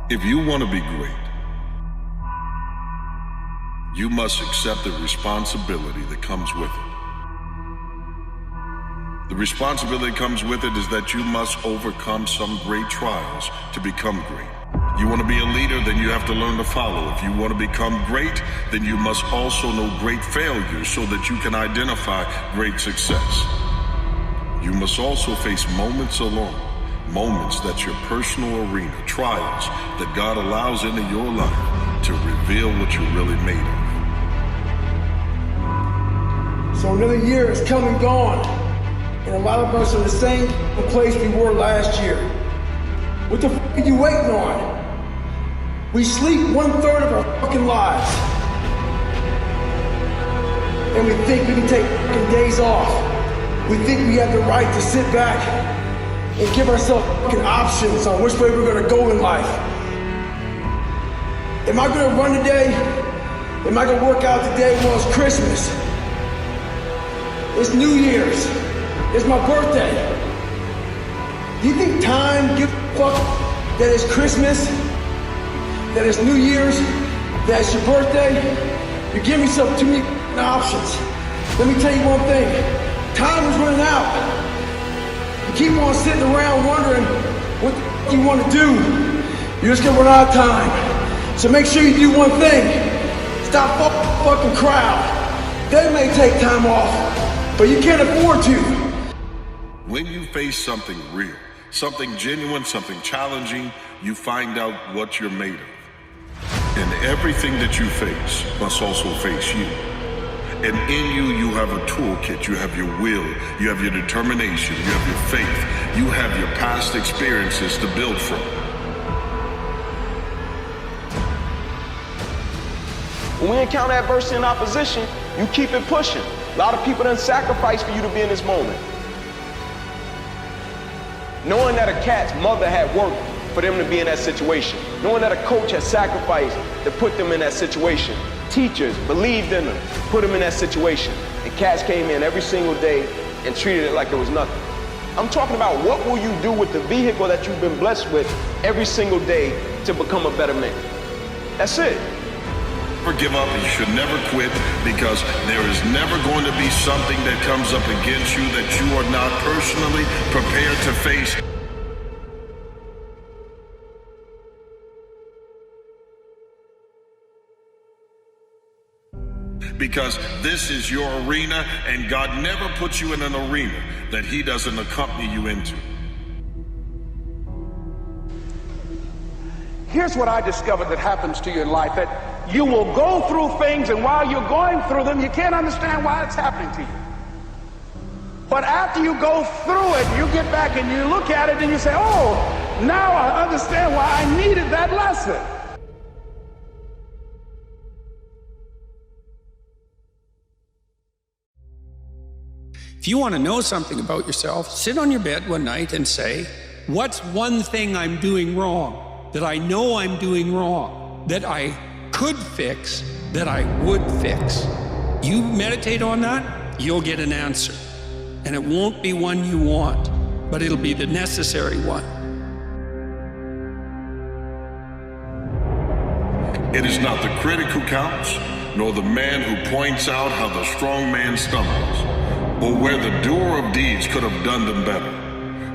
If you want to be great, you must accept the responsibility that comes with it. The responsibility that comes with it is that you must overcome some great trials to become great. You want to be a leader, then you have to learn to follow. If you want to become great, then you must also know great failures so that you can identify great success. You must also face moments alone, moments that's your personal arena, trials that God allows into your life to reveal what you're really made of. So another year has come and gone, and a lot of us are in the same place we were last year. What the f*** are you waiting on? We sleep 1/3 of our fucking lives. And we think we can take fucking days off. We think we have the right to sit back and give ourselves fucking options on which way we're gonna go in life. Am I gonna run today? Am I gonna work out today? Well, it's Christmas. It's New Year's. It's my birthday. Do you think time gives a fuck that it's Christmas? That it's New Year's? That it's your birthday? You're giving yourself too many options. Let me tell you one thing. Time is running out. You keep on sitting around wondering what the f*** you want to do. You're just gonna run out of time. So make sure you do one thing. Stop fucking crowd. They may take time off, but you can't afford to. When you face something real, something genuine, something challenging, you find out what you're made of. And everything that you face must also face you. And in you, you have a toolkit. You have your will, you have your determination, you have your faith, you have your past experiences to build from. When we encounter adversity and opposition, you keep it pushing. A lot of people done sacrifice for you to be in this moment. Knowing that a cat's mother had worked for them to be in that situation. Knowing that a coach had sacrificed to put them in that situation. Teachers believed in them, put them in that situation. And cats came in every single day and treated it like it was nothing. I'm talking about what will you do with the vehicle that you've been blessed with every single day to become a better man. That's it. Never give up. You should never quit, because there is never going to be something that comes up against you that you are not personally prepared to face. Because this is your arena, and God never puts you in an arena that He doesn't accompany you into. Here's what I discovered that happens to you in life, that you will go through things, and while you're going through them, you can't understand why it's happening to you. But after you go through it, you get back and you look at it and you say, oh, now I understand why I needed that lesson. If you want to know something about yourself, sit on your bed one night and say, what's one thing I'm doing wrong, that I know I'm doing wrong, that I could fix, that I would fix? You meditate on that, you'll get an answer. And it won't be one you want, but it'll be the necessary one. It is not the critic who counts, nor the man who points out how the strong man stumbles, or where the doer of deeds could have done them better.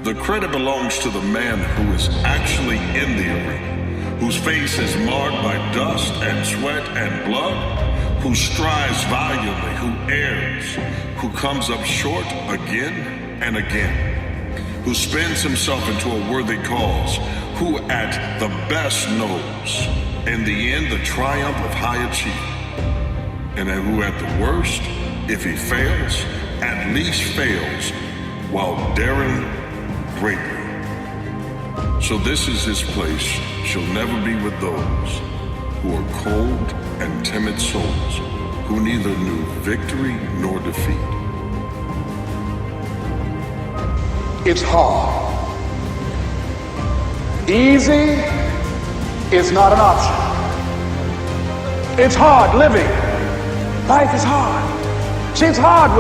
The credit belongs to the man who is actually in the arena, whose face is marred by dust and sweat and blood, who strives valiantly, who errs, who comes up short again and again, who spends himself into a worthy cause, who at the best knows, in the end, the triumph of high achievement, and who at the worst, if he fails, at least fails while daring greatly. So this is his place, shall never be with those who are cold and timid souls, who neither knew victory nor defeat. It's hard. Easy is not an option. It's hard living. Life is hard. See, it's hard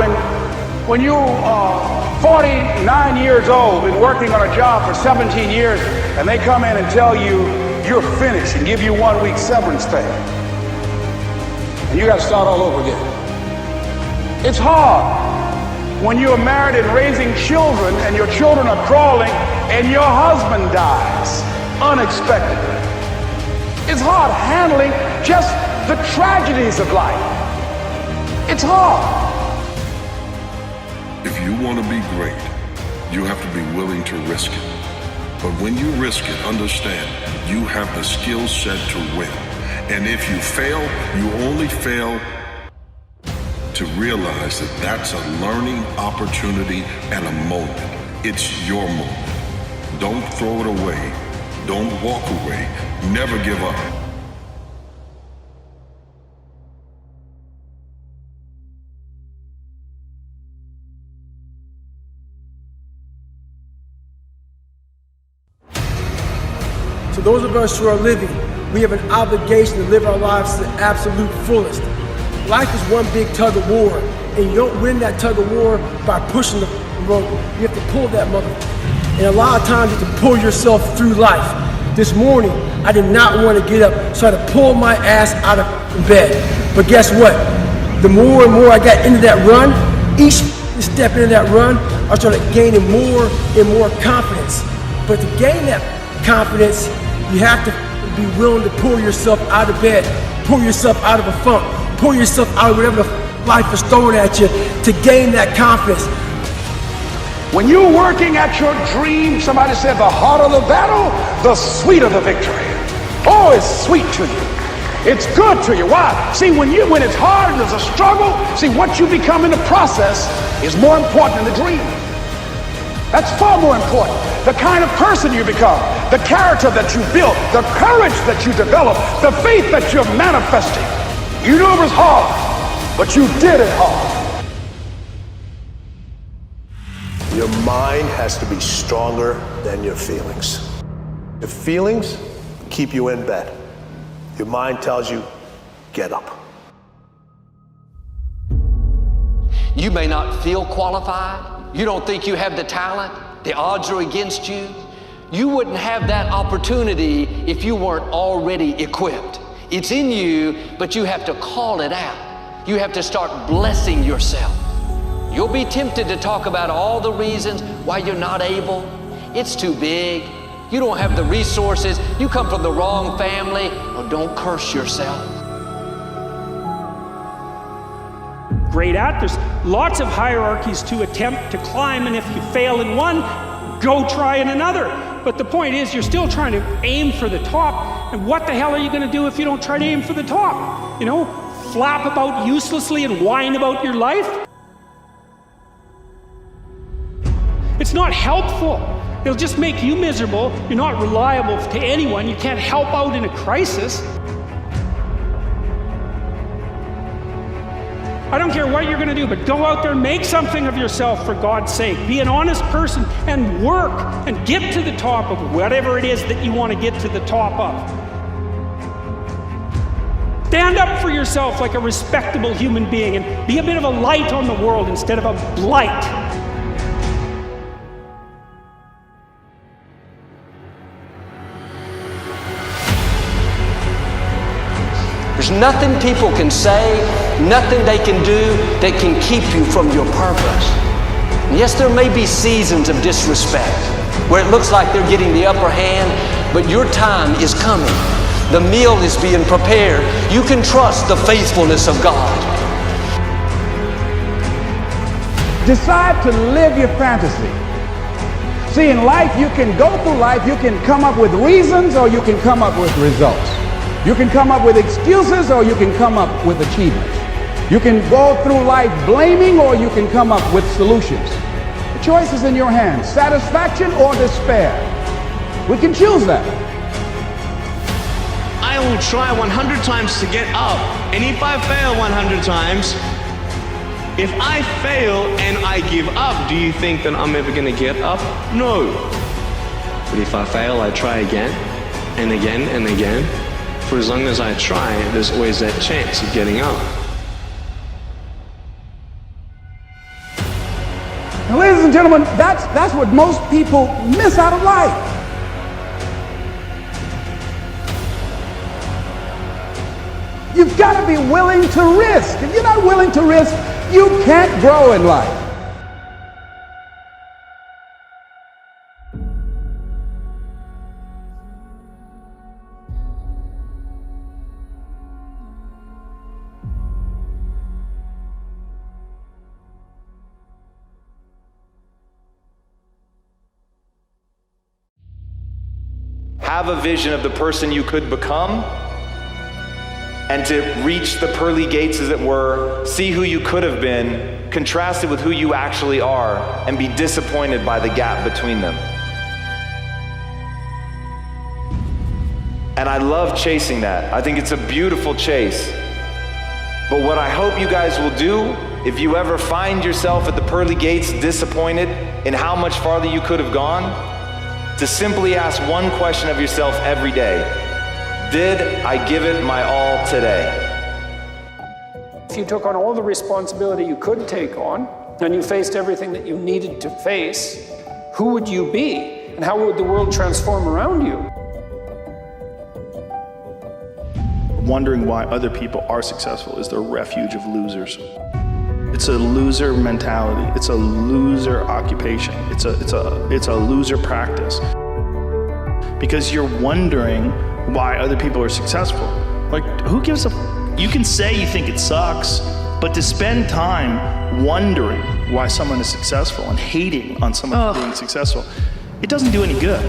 when you are 49 years old and working on a job for 17 years, and they come in and tell you you're finished and give you 1 week severance pay. And you got to start all over again. It's hard when you're married and raising children and your children are crawling and your husband dies unexpectedly. It's hard handling just the tragedies of life. It's hard. If you want to be great, you have to be willing to risk it. But when you risk it, understand you have the skill set to win. And if you fail, you only fail to realize that that's a learning opportunity and a moment. It's your moment. Don't throw it away. Don't walk away. Never give up. To those of us who are living, we have an obligation to live our lives to the absolute fullest. Life is one big tug of war, and you don't win that tug of war by pushing the rope. You have to pull that mother. And a lot of times you have to pull yourself through life. This morning, I did not want to get up, so I had to pull my ass out of bed. But guess what? The more and more I got into that run, each step into that run, I started gaining more and more confidence. But to gain that confidence, you have to be willing to pull yourself out of bed, pull yourself out of a funk, pull yourself out of whatever life is throwing at you to gain that confidence. When you're working at your dream, somebody said the harder the battle, the sweeter the victory. Oh, it's sweet to you. It's good to you. Why? See, when it's hard and there's a struggle, see, what you become in the process is more important than the dream. That's far more important. The kind of person you become, the character that you built, the courage that you develop, the faith that you're manifesting. You knew it was hard, but you did it hard. Your mind has to be stronger than your feelings. Your feelings keep you in bed. Your mind tells you, get up. You may not feel qualified. You don't think you have the talent. The odds are against you. You wouldn't have that opportunity if you weren't already equipped. It's in you, but you have to call it out. You have to start blessing yourself. You'll be tempted to talk about all the reasons why you're not able. It's too big. You don't have the resources. You come from the wrong family. Or don't curse yourself. Great at. There's lots of hierarchies to attempt to climb, and if you fail in one, go try in another. But the point is, you're still trying to aim for the top, and what the hell are you going to do if you don't try to aim for the top? You know, flap about uselessly and whine about your life? It's not helpful. It'll just make you miserable. You're not reliable to anyone. You can't help out in a crisis. I don't care what you're going to do, but go out there and make something of yourself for God's sake. Be an honest person and work and get to the top of whatever it is that you want to get to the top of. Stand up for yourself like a respectable human being and be a bit of a light on the world instead of a blight. There's nothing people can say, nothing they can do that can keep you from your purpose. And yes, there may be seasons of disrespect where it looks like they're getting the upper hand, but your time is coming. The meal is being prepared. You can trust the faithfulness of God. Decide to live your fantasy. See, in life, you can go through life, you can come up with reasons or you can come up with results. You can come up with excuses or you can come up with achievements. You can go through life blaming or you can come up with solutions. The choice is in your hands, satisfaction or despair. We can choose that. I will try 100 times to get up, and if I fail 100 times, if I fail and I give up, do you think that I'm ever going to get up? No. But if I fail, I try again and again and again. For as long as I try, there's always that chance of getting up. Now, ladies and gentlemen, that's what most people miss out of life. You've got to be willing to risk. If you're not willing to risk, you can't grow in life. Have a vision of the person you could become, and to reach the pearly gates, as it were, see who you could have been, contrast it with who you actually are, and be disappointed by the gap between them. And I love chasing that. I think it's a beautiful chase. But what I hope you guys will do, if you ever find yourself at the pearly gates disappointed in how much farther you could have gone, to simply ask one question of yourself every day. Did I give it my all today? If you took on all the responsibility you could take on, and you faced everything that you needed to face, who would you be? And how would the world transform around you? Wondering why other people are successful is the refuge of losers. It's a loser mentality. It's a loser occupation. It's a loser practice. Because you're wondering why other people are successful. Like, who gives a you can say you think it sucks, but to spend time wondering why someone is successful and hating on someone for being successful, it doesn't do any good.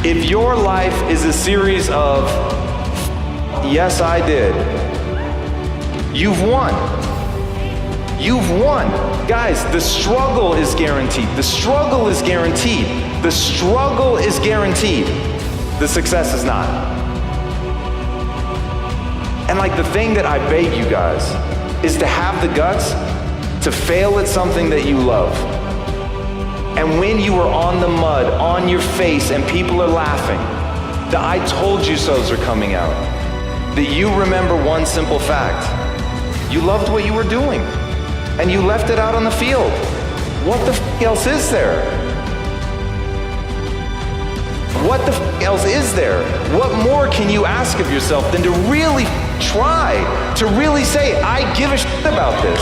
If your life is a series of yes, I did, you've won. You've won. Guys, the struggle is guaranteed. The struggle is guaranteed. The struggle is guaranteed. The success is not. And like, the thing that I beg you guys is to have the guts to fail at something that you love. And when you are on the mud, on your face, and people are laughing, the I told you so's are coming out, that you remember one simple fact. You loved what you were doing, and you left it out on the field. What the f else is there? What the f else is there? What more can you ask of yourself than to really try, to really say, I give a shit about this?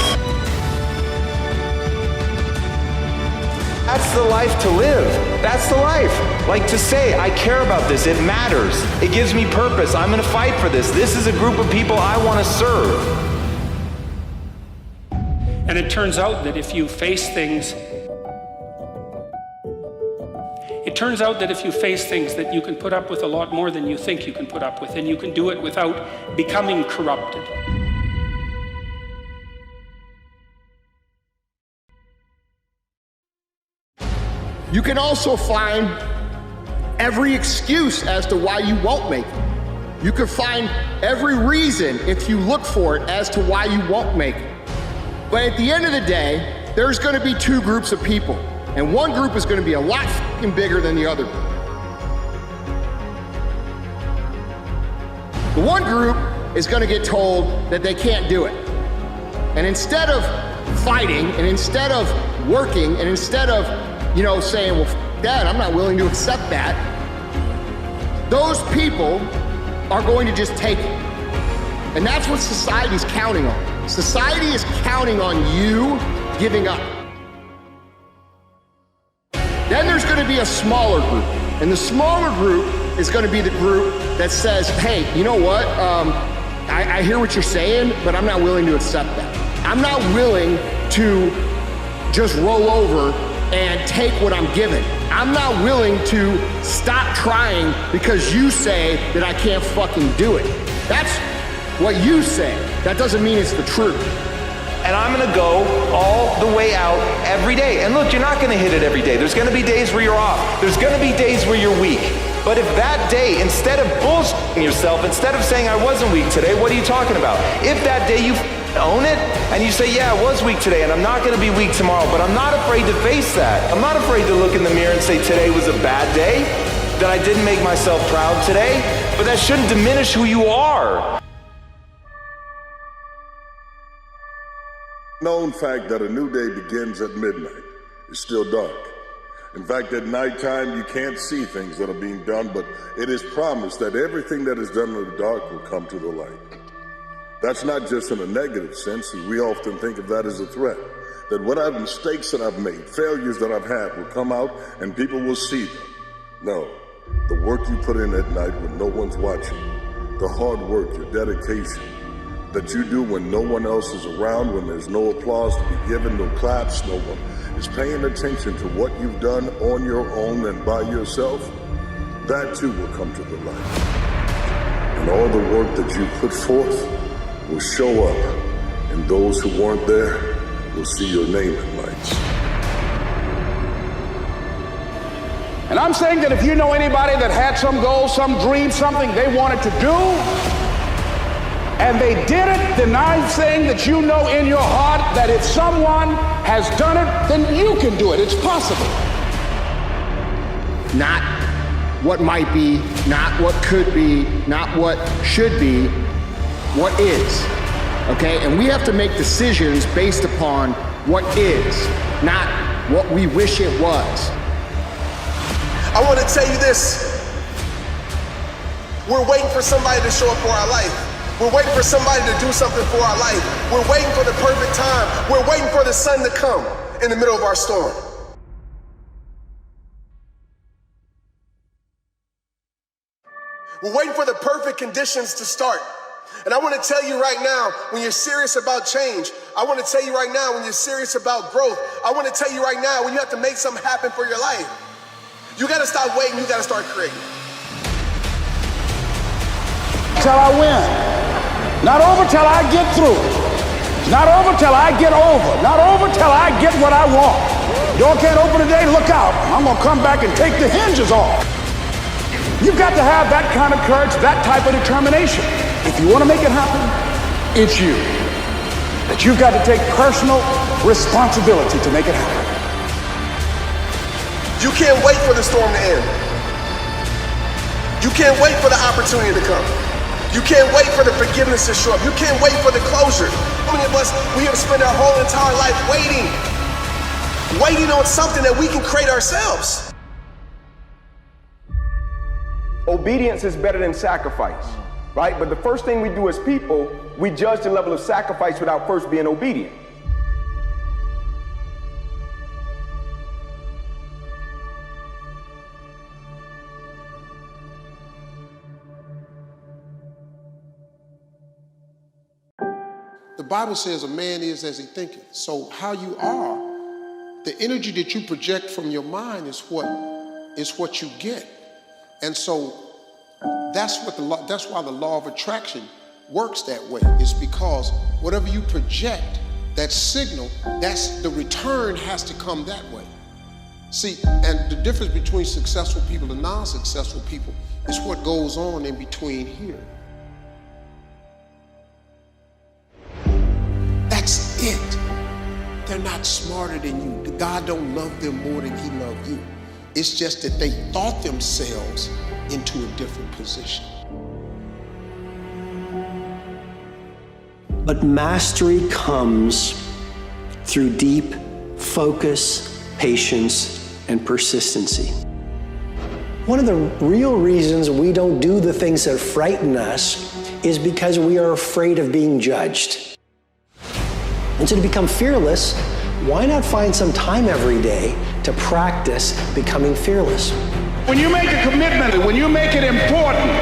That's the life to live. That's the life. Like, to say, I care about this, it matters, it gives me purpose, I'm gonna fight for this. This is a group of people I wanna serve. And it turns out that if you face things, that you can put up with a lot more than you think you can put up with, and you can do it without becoming corrupted. You can also find every excuse as to why you won't make it. You can find every reason, if you look for it, as to why you won't make it. But at the end of the day, there's going to be two groups of people, and one group is going to be a lot fucking bigger than the other group. The one group is going to get told that they can't do it. And instead of fighting, and instead of working, and instead of, saying, well, f that, I'm not willing to accept that, those people are going to just take it. And that's what society's counting on. Society is counting on you giving up. Then there's going to be a smaller group. And the smaller group is going to be the group that says, hey, you know what? I hear what you're saying, but I'm not willing to accept that. I'm not willing to just roll over and take what I'm given. I'm not willing to stop trying because you say that I can't fucking do it. That's what you say. That doesn't mean it's the truth. And I'm gonna go all the way out every day. And look, you're not gonna hit it every day. There's gonna be days where you're off. There's gonna be days where you're weak. But if that day, instead of bullshitting yourself, instead of saying I wasn't weak today, what are you talking about? If that day you own it and you say, yeah, I was weak today and I'm not gonna be weak tomorrow, but I'm not afraid to face that. I'm not afraid to look in the mirror and say today was a bad day, that I didn't make myself proud today, but that shouldn't diminish who you are. Known fact that a new day begins at midnight. It's still dark. In fact, at nighttime, you can't see things that are being done, but it is promised that everything that is done in the dark will come to the light. That's not just in a negative sense, and we often think of that as a threat. That whatever mistakes that I've made, failures that I've had will come out and people will see them. No, the work you put in at night when no one's watching, the hard work, your dedication that you do when no one else is around, when there's no applause to be given, no claps, no one is paying attention to what you've done on your own and by yourself, that too will come to the light. And all the work that you put forth will show up, and those who weren't there will see your name in lights. And I'm saying that if you know anybody that had some goal, some dream, something they wanted to do, and they did it, then I'm saying that you know in your heart that if someone has done it, then you can do it. It's possible. Not what might be, not what could be, not what should be, what is. Okay? And we have to make decisions based upon what is, not what we wish it was. I want to tell you this. We're waiting for somebody to show up for our life. We're waiting for somebody to do something for our life. We're waiting for the perfect time. We're waiting for the sun to come in the middle of our storm. We're waiting for the perfect conditions to start. And I want to tell you right now, when you're serious about change, I want to tell you right now, when you're serious about growth, I want to tell you right now, when you have to make something happen for your life, you got to stop waiting, you got to start creating. Till I win. Not over till I get through. Not over till I get over. Not over till I get what I want. Door can't open today, look out. I'm going to come back and take the hinges off. You've got to have that kind of courage, that type of determination. If you want to make it happen, it's you. That you've got to take personal responsibility to make it happen. You can't wait for the storm to end. You can't wait for the opportunity to come. You can't wait for the forgiveness to show up. You can't wait for the closure. How many of us, we have spent our whole entire life waiting on something that we can create ourselves. Obedience is better than sacrifice, right? But the first thing we do as people, we judge the level of sacrifice without first being obedient. The Bible says a man is as he thinketh. So how you are, the energy that you project from your mind is what you get. And so that's why the law of attraction works that way. It's because whatever you project, that signal, that's the return has to come that way. See, and the difference between successful people and non-successful people is what goes on in between here. That's it. They're not smarter than you. God don't love them more than he loved you. It's just that they thought themselves into a different position. But mastery comes through deep focus, patience, and persistency. One of the real reasons we don't do the things that frighten us is because we are afraid of being judged. And so to become fearless, why not find some time every day to practice becoming fearless? When you make a commitment, when you make it important,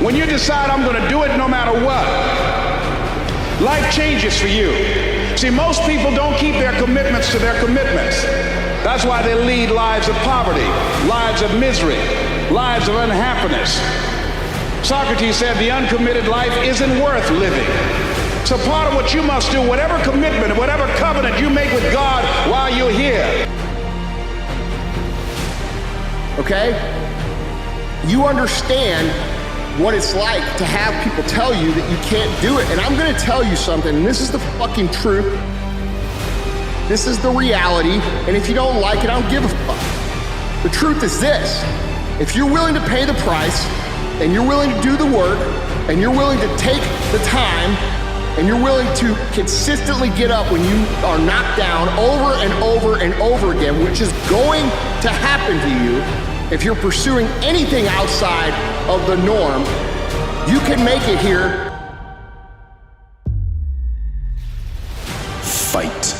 when you decide I'm going to do it no matter what, life changes for you. See, most people don't keep their commitments to their commitments. That's why they lead lives of poverty, lives of misery, lives of unhappiness. Socrates said the uncommitted life isn't worth living. So part of what you must do, whatever commitment, whatever covenant you make with God while you're here. Okay? You understand what it's like to have people tell you that you can't do it. And I'm gonna tell you something, and this is the fucking truth. This is the reality, and if you don't like it, I don't give a fuck. The truth is this: if you're willing to pay the price, and you're willing to do the work, and you're willing to take the time, and you're willing to consistently get up when you are knocked down over and over and over again, which is going to happen to you if you're pursuing anything outside of the norm, you can make it here fight.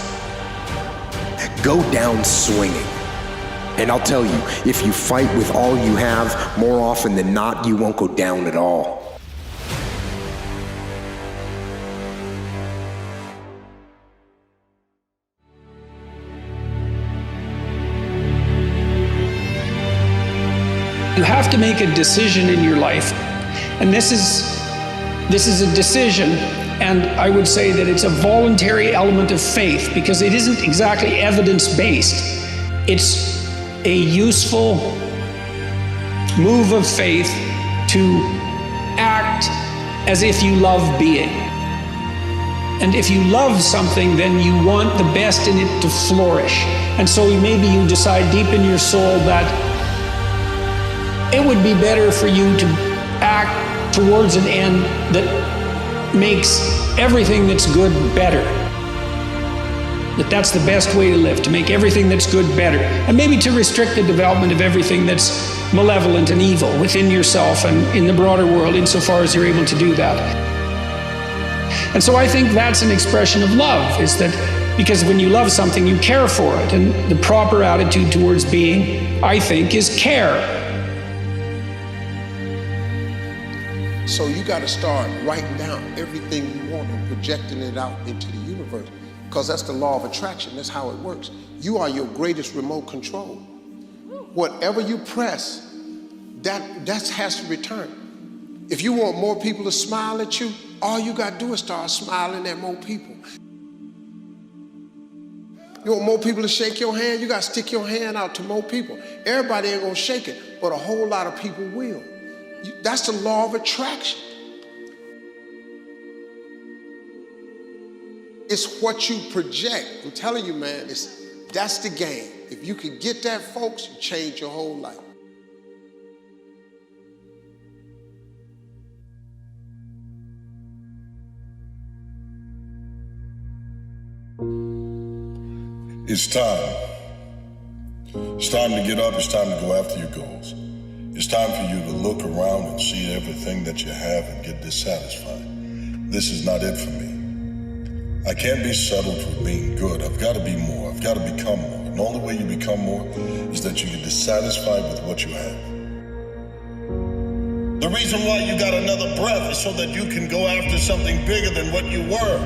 Go down swinging. And I'll tell you, if you fight with all you have, more often than not, you won't go down at all. You have to make a decision in your life, and this is a decision, and I would say that it's a voluntary element of faith because it isn't exactly evidence-based. It's a useful move of faith to act as if you love being. And if you love something, then you want the best in it to flourish. And so maybe you decide deep in your soul that it would be better for you to act towards an end that makes everything that's good better. That's the best way to live, to make everything that's good better. And maybe to restrict the development of everything that's malevolent and evil within yourself and in the broader world, insofar as you're able to do that. And so I think that's an expression of love, is that because when you love something, you care for it. And the proper attitude towards being, I think, is care. So you got to start writing down everything you want and projecting it out into the universe, because that's the law of attraction. That's how it works. You are your greatest remote control. Whatever you press, that has to return. If you want more people to smile at you, all you got to do is start smiling at more people. You want more people to shake your hand, you got to stick your hand out to more people. Everybody ain't going to shake it, but a whole lot of people will. That's the law of attraction. It's what you project. I'm telling you, man, that's the game. If you can get that, folks, you change your whole life. It's time. It's time to get up. It's time to go after your goals. It's time for you to look around and see everything that you have and get dissatisfied. This is not it for me. I can't be settled with being good. I've got to be more. I've got to become more. And the only way you become more is that you get dissatisfied with what you have. The reason why you got another breath is so that you can go after something bigger than what you were.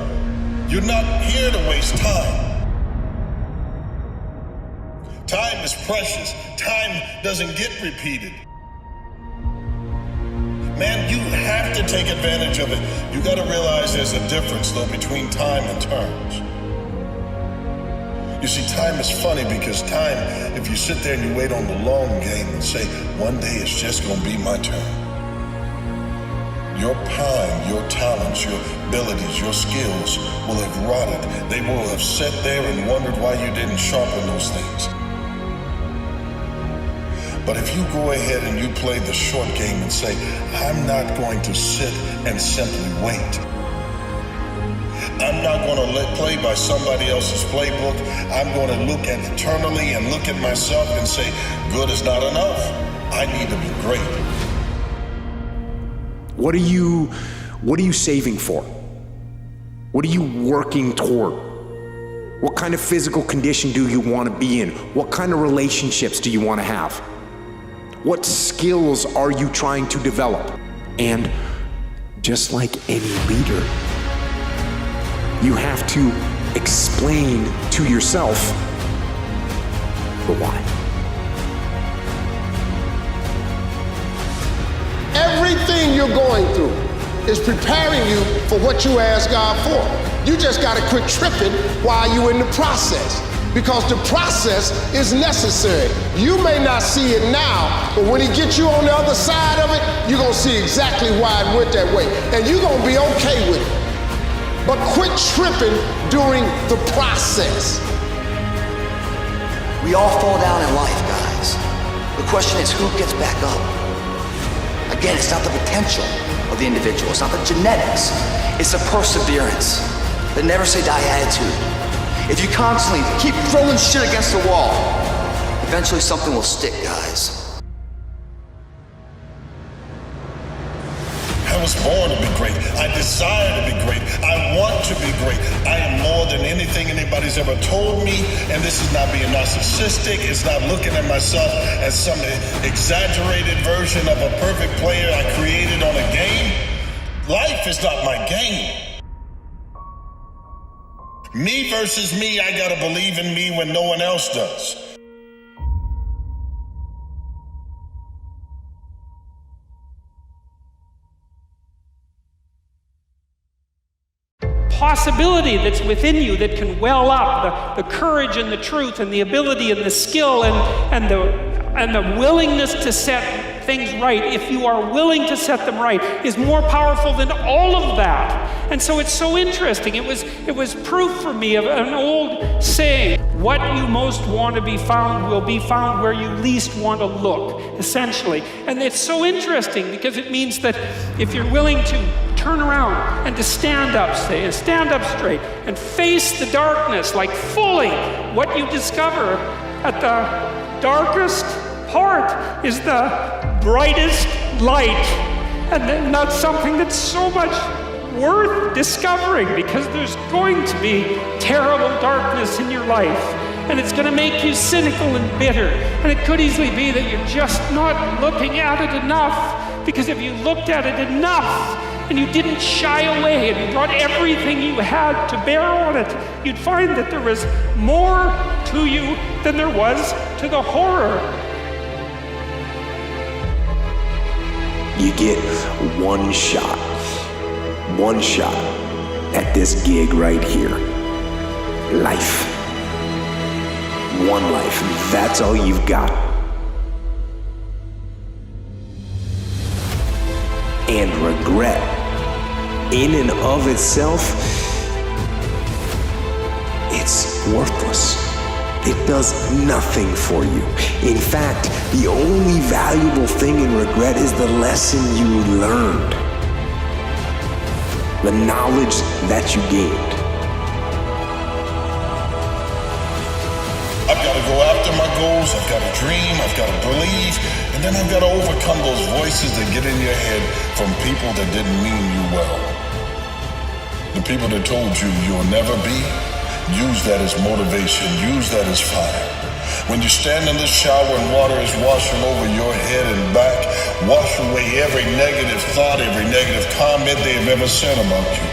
You're not here to waste time. Time is precious. Time doesn't get repeated. Man, you have to take advantage of it. You got to realize there's a difference, though, between time and terms. You see, time is funny because time, if you sit there and you wait on the long game and say, one day it's just going to be my turn. Your prime, your talents, your abilities, your skills will have rotted. They will have sat there and wondered why you didn't sharpen those things. But if you go ahead and you play the short game and say, I'm not going to sit and simply wait. I'm not going to play by somebody else's playbook. I'm going to look at eternally and look at myself and say, good is not enough. I need to be great. What are you saving for? What are you working toward? What kind of physical condition do you want to be in? What kind of relationships do you want to have? What skills are you trying to develop? And just like any leader, you have to explain to yourself the why. Everything you're going through is preparing you for what you asked God for. You just got to quit tripping while you're in the process, because the process is necessary. You may not see it now, but when he gets you on the other side of it, you're going to see exactly why it went that way, and you're going to be okay with it. But quit tripping during the process. We all fall down in life, guys. The question is, who gets back up? Again, it's not the potential of the individual. It's not the genetics. It's the perseverance, the never say die attitude. If you constantly keep throwing shit against the wall, eventually something will stick, guys. I was born to be great. I desire to be great. I want to be great. I am more than anything anybody's ever told me. And this is not being narcissistic. It's not looking at myself as some exaggerated version of a perfect player I created on a game. Life is not my game. Me versus me, I gotta believe in me when no one else does. Possibility that's within you that can well up, the courage and the truth and the ability and the skill and the willingness to set things right, if you are willing to set them right, is more powerful than all of that. And so it's so interesting. It was proof for me of an old saying, what you most want to be found will be found where you least want to look, essentially. And it's so interesting because it means that if you're willing to turn around and to stand up, say, and stand up straight and face the darkness like fully, what you discover at the darkest part is the brightest light. And that's something that's so much worth discovering, because there's going to be terrible darkness in your life, and it's going to make you cynical and bitter. And it could easily be that you're just not looking at it enough, because if you looked at it enough and you didn't shy away and you brought everything you had to bear on it, you'd find that there was more to you than there was to the horror. You get one shot at this gig right here. Life. One life. That's all you've got. And regret, in and of itself, it's worthless. It does nothing for you. In fact, the only valuable thing in regret is the lesson you learned, the knowledge that you gained. I've got to go after my goals, I've got to dream, I've got to believe, and then I've got to overcome those voices that get in your head from people that didn't mean you well. The people that told you you'll never be, use that as motivation, use that as fire. When you stand in the shower and water is washing over your head and back, wash away every negative thought, every negative comment they have ever said about you.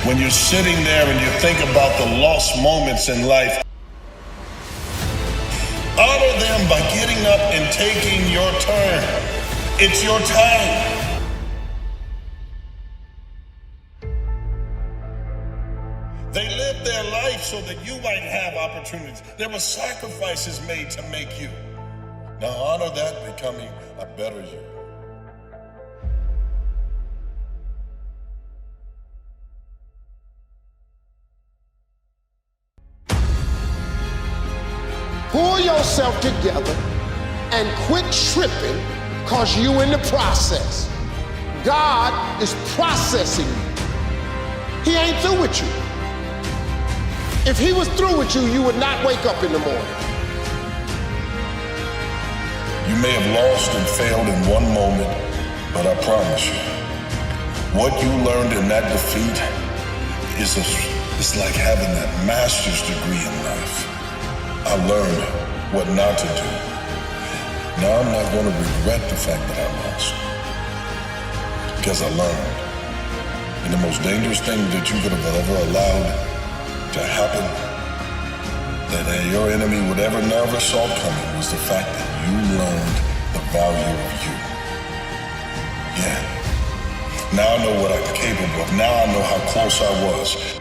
When you're sitting there and you think about the lost moments in life, honor them by getting up and taking your turn. It's your time. They lived their life so that you might have opportunities. There were sacrifices made to make you. Now honor that, becoming a better you. Pull yourself together and quit tripping because you in the process. God is processing you. He ain't through with you. If he was through with you, you would not wake up in the morning. You may have lost and failed in one moment, but I promise you, what you learned in that defeat is like having that master's degree in life. I learned what not to do. Now I'm not going to regret the fact that I lost, because I learned. And the most dangerous thing that you could have ever allowed to happen, that your enemy would ever never saw coming, was the fact that you learned the value of you. Yeah. Now I know what I'm capable of. Now I know how close I was.